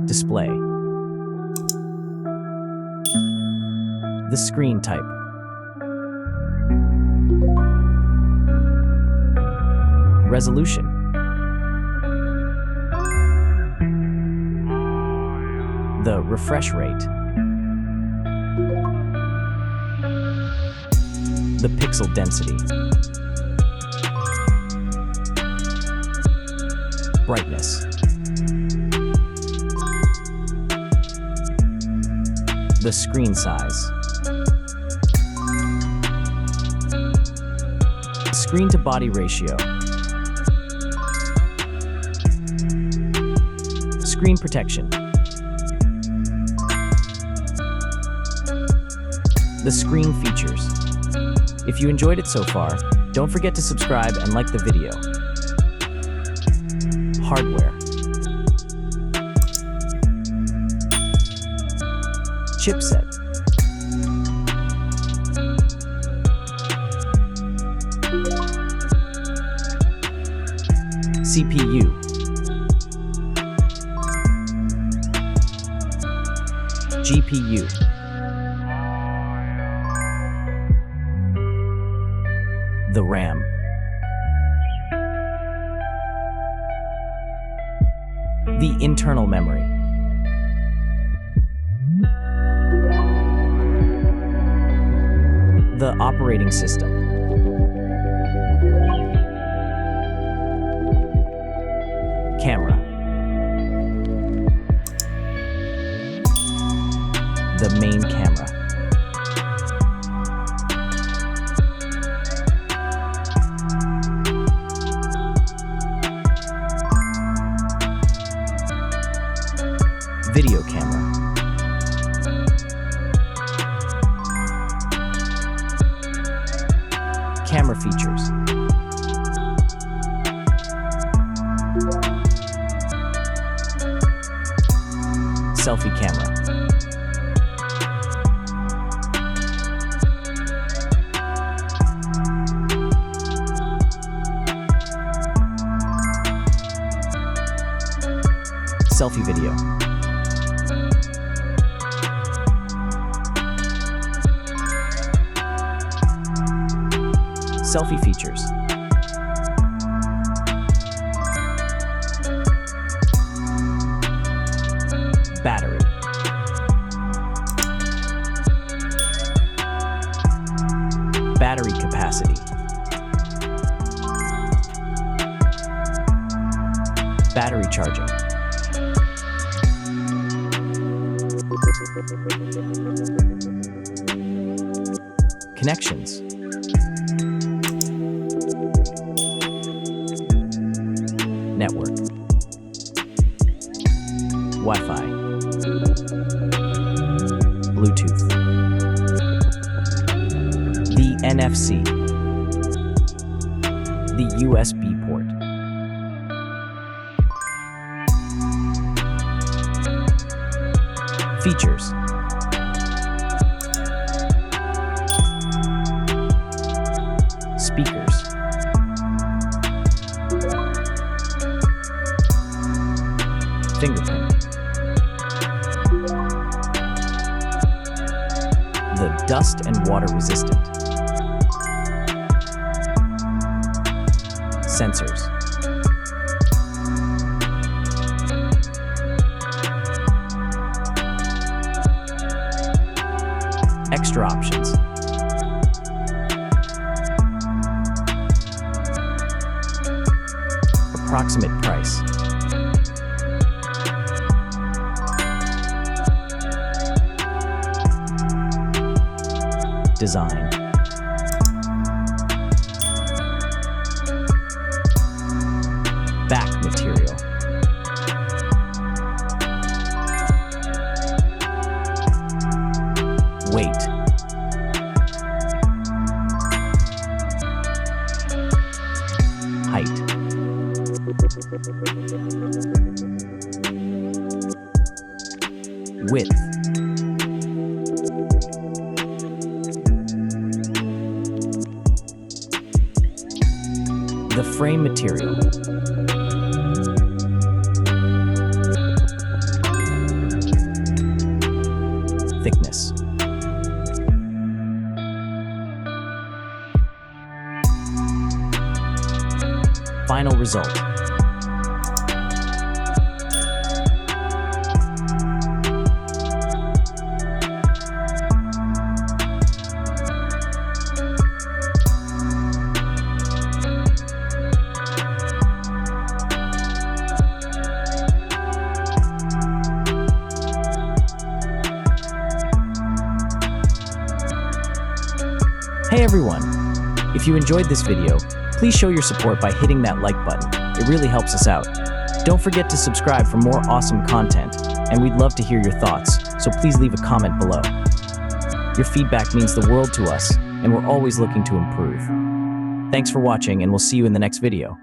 Display. The screen type. Resolution. The refresh rate. The pixel density. Brightness. The screen size. Screen to body ratio. Screen protection. The screen features. If you enjoyed it so far, don't forget to subscribe and like the video. Hardware. Chipset. CPU. GPU. The RAM. The internal memory. The operating system. Camera. The main camera. Video camera. Camera features. Selfie camera. Selfie video. Selfie features. Battery. Battery capacity. Battery charging. Connections. Network. Wi-Fi. Bluetooth. The NFC. The USB port. Features. Speakers. Fingerprint. The dust and water resistant. Sensors. Extra options. Approximate price. Design. Back material. Weight. Height. Width. The frame material. Thickness. Final result. Hey everyone! If you enjoyed this video, please show your support by hitting that like button. It really helps us out. Don't forget to subscribe for more awesome content, and we'd love to hear your thoughts, so please leave a comment below. Your feedback means the world to us, and we're always looking to improve. Thanks for watching, and we'll see you in the next video.